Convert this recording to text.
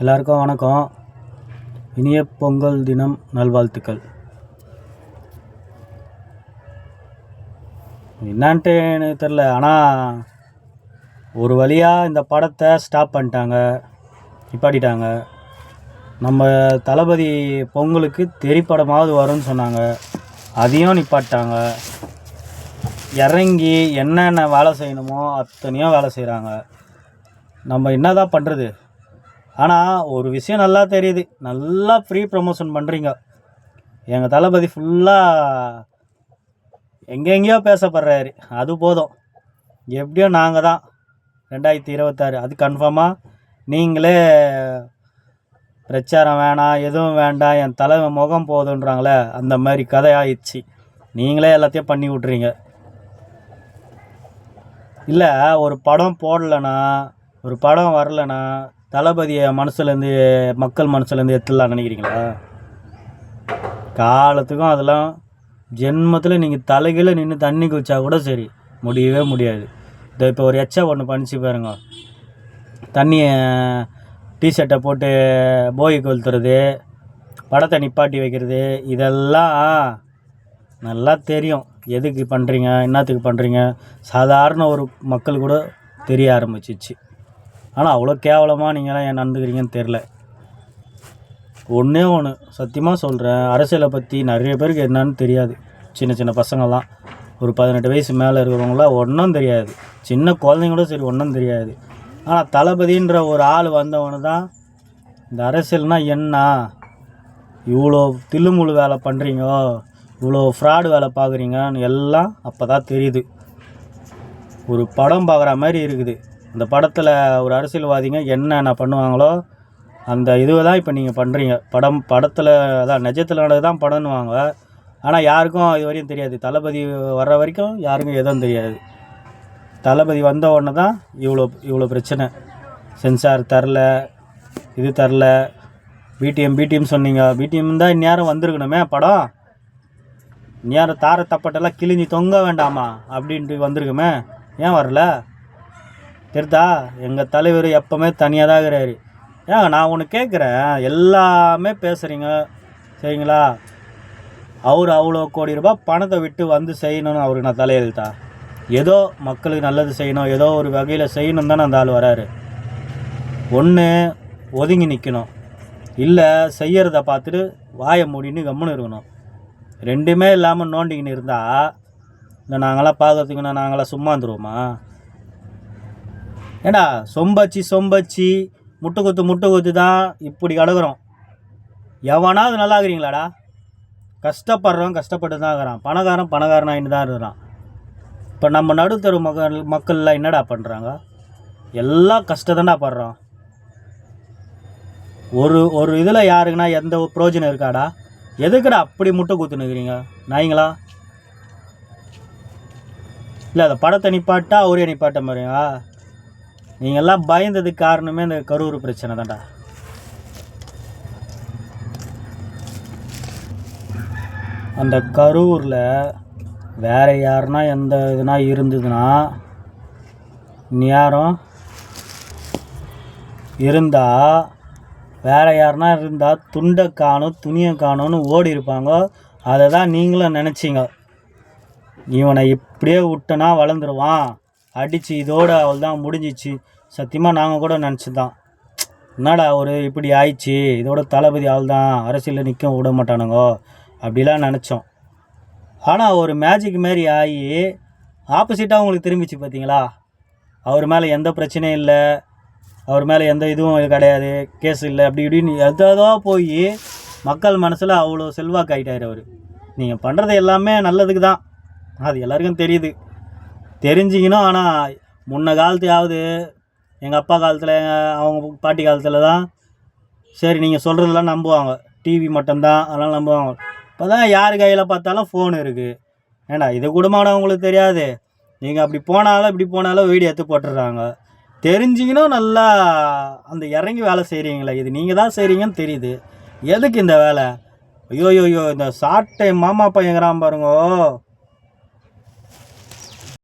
எல்லாருக்கும் வணக்கம். இனிய பொங்கல் தினம் நல்வாழ்த்துக்கள். என்னான்ட்டு எனக்கு தெரில, ஆனால் ஒரு வழியாக இந்த படத்தை ஸ்டாப் பண்ணிட்டாங்க, நிப்பாட்டிட்டாங்க. நம்ம தளபதி பொங்கலுக்கு திரைப்படமாவது வரும்னு சொன்னாங்க, அதையும் நிப்பாட்டாங்க. இறங்கி என்னென்ன வேலை செய்யணுமோ அத்தனையும் வேலை செய்கிறாங்க. நம்ம என்ன தான் பண்ணுறது? ஆனால் ஒரு விஷயம் நல்லா தெரியுது, நல்லா ஃப்ரீ ப்ரமோஷன் பண்ணுறீங்க. எங்கள் தளபதி ஃபுல்லாக எங்கெங்கேயோ பேசப்படுறாரு, அது போதும். எப்படியோ நாங்கள் தான் 2026 அது கன்ஃபார்மாக. நீங்களே பிரச்சாரம் வேணாம், எதுவும் வேண்டாம், என் தலைமை முகம் போதுன்றாங்களே, அந்த மாதிரி கதை ஆயிடுச்சு. நீங்களே எல்லாத்தையும் பண்ணி விட்றீங்க. இல்லை, ஒரு படம் போடலைன்னா, ஒரு படம் வரலைன்னா தளபதியை மனசுலேருந்து, மக்கள் மனசுலேருந்து எடுத்துடலாம் நினைக்கிறீங்களா? காலத்துக்கும் அதெல்லாம் ஜென்மத்தில் நீங்கள் தலைகீழ நின்று தண்ணி குடித்தா கூட சரி, முடியவே முடியாது. இப்போ ஒரு எச்சா ஒன்று பண்ணிச்சு பாருங்க, தண்ணியை டிஷர்ட்டை போட்டு போய் கொளுத்துறது, படத்தை நிப்பாட்டி வைக்கிறது, இதெல்லாம் நல்லா தெரியும் எதுக்கு பண்ணுறீங்க, என்னத்துக்கு பண்ணுறீங்க. சாதாரண ஒரு மக்கள் கூட தெரிய ஆரம்பிச்சிச்சு. ஆனால் அவ்வளோ கேவலமாக நீங்களாம் ஏன் நடந்துக்கிறீங்கன்னு தெரில. ஒன்றே ஒன்று சத்தியமாக சொல்கிறேன், அரசியலை பற்றி நிறைய பேருக்கு என்னன்னு தெரியாது. சின்ன சின்ன பசங்கள்லாம், ஒரு 18 வயசு மேலே இருக்கிறவங்களாம் ஒன்றும் தெரியாது. சின்ன குழந்தைங்களோட சரி, ஒன்றும் தெரியாது. ஆனால் தளபதின்ற ஒரு ஆள் வந்தவனு தான் இந்த அரசியல்னால் என்ன, இவ்வளோ தில்லுமுழு வேலை பண்ணுறீங்க, இவ்வளோ ஃப்ராடு வேலை பார்க்குறீங்கன்னு எல்லாம் அப்போ தான் தெரியுது. ஒரு படம் பார்க்குற மாதிரி இருக்குது. இந்த படத்தில் ஒரு அரசியல்வாதிங்க என்னென்ன பண்ணுவாங்களோ அந்த இதுவை தான் இப்போ நீங்கள் பண்ணுறீங்க. படத்தில் அதான் நிஜத்தில் நடந்து தான் படம்னுவாங்க, ஆனால் யாருக்கும் இது வரையும் தெரியாது. தளபதி வர்ற வரைக்கும் யாருக்கும் எதுவும் தெரியாது. தளபதி வந்த உடனே தான் இவ்வளோ பிரச்சனை. சென்சார் தரல, இது தரல, பிடிஎம் சொன்னீங்க. பிடிஎம் தான் இந்நேரம் வந்திருக்கணுமே படம். இந்நேரம் தார தப்பட்டெல்லாம் கிழிஞ்சி தொங்க வேண்டாமா அப்படின்ட்டு வந்திருக்குமே, ஏன் வரல? தெரிதா? எங்கள் தலைவர் எப்போவுமே தனியாக தான் இருக்கிறாரு. ஏங்க நான் ஒன்று கேட்குறேன், எல்லாமே பேசுகிறீங்க சரிங்களா? அவர் அவ்வளோ கோடி ரூபாய் பணத்தை விட்டு வந்து செய்யணும்னு அவருக்கு நான் தலையெழுத்தா? ஏதோ மக்களுக்கு நல்லது செய்யணும், ஏதோ ஒரு வகையில் செய்யணும் தானே அந்த ஆள் வராரு. ஒன்று ஒதுங்கி நிற்கணும், இல்லை செய்கிறத பார்த்துட்டு வாயை மூடின்னு கம்முன்னு இருக்கணும். ரெண்டுமே இல்லாமல் நோண்டிக்கின்னு இருந்தால் இந்த நாங்களாம் பார்க்கறதுக்குன்னா நாங்களாம் சும்மா வந்துடுவோமா? ஏண்டா சொம்பச்சி முட்டை கொத்து தான் இப்படி கிடக்குறோம். எவனாவது நல்லா இருக்கிறீங்களாடா? கஷ்டப்படுறவன் கஷ்டப்பட்டு தான் இருக்கிறான், பணக்காரனாயின்னு தான் இருக்கிறான். இப்போ நம்ம நடுத்தரு மக்கள்லாம் என்னடா பண்ணுறாங்க? எல்லாம் கஷ்டத்தாண்டா படுறோம். ஒரு இதில் யாருக்குன்னா எந்த பிரயோஜனம் இருக்காடா? எதுக்குடா அப்படி முட்டை குத்துனுக்கிறீங்க நாய்ங்களா? இல்லை, அந்த படத்தை நிப்பாட்டா அவரே நிப்பாட்ட மாதிரியா? நீங்கள்லாம் பயந்ததுக்கு காரணமே இந்த கரூர் பிரச்சனை தான்டா. அந்த கரூரில் வேறு யாருன்னா எந்த இதுனா இருந்ததுன்னா, யாரும் இருந்தால் வேறு யாருன்னா இருந்தால் துண்டை காணும் துணியை காணும்னு ஓடி இருப்பாங்க. அதை தான் நீங்களும் நினச்சிங்க. இவனை இப்படியே விட்டனா வளர்ந்துருவான், அடித்து இதோடு அவள் தான் முடிஞ்சிச்சு. சத்தியமாக நாங்கள் கூட நினச்சி தான், என்னடா ஒரு இப்படி ஆயிடுச்சு, இதோட தளபதி அவள் தான் அரசியலில் நிற்க விட மாட்டானுங்கோ அப்படிலாம் நினச்சோம். ஆனால் ஒரு மேஜிக் மாரி ஆகி ஆப்போசிட்டாக உங்களுக்கு திரும்பிச்சு பார்த்தீங்களா? அவர் மேலே எந்த பிரச்சனையும் இல்லை, அவர் மேலே எந்த இதுவும் கிடையாது, கேஸ் இல்லை, அப்படி இப்படின்னு எதோ போய் மக்கள் மனசில் அவ்வளோ செல்வாக்கு ஆகிட்டார் அவர். நீங்கள் பண்ணுறது எல்லாமே நல்லதுக்கு தான், அது எல்லாருக்கும் தெரியுது, தெரிஞ்சிக்கணும். ஆனால் முன்ன காலத்தையாவது எங்கள் அப்பா காலத்தில், அவங்க பாட்டி காலத்தில் தான் சரி நீங்கள் சொல்கிறதெல்லாம் நம்புவாங்க. டிவி மட்டும்தான் அதெல்லாம் நம்புவாங்க. இப்போ தான் யார் கையில் பார்த்தாலும் ஃபோன் இருக்குது. ஏண்டா இது கூடமான உங்களுக்கு தெரியாது? நீங்கள் அப்படி போனாலும் இப்படி போனாலும் வீடியோ எடுத்து போட்டுடுறாங்க. தெரிஞ்சிக்கணும் நல்லா. அந்த இறங்கி வேலை செய்கிறீங்களே, இது நீங்கள் தான் செய்கிறீங்கன்னு தெரியுது. எதுக்கு இந்த வேலை? ஐயோ இந்த சாட்டை மாமா பையங்கிறான் பாருங்கோ,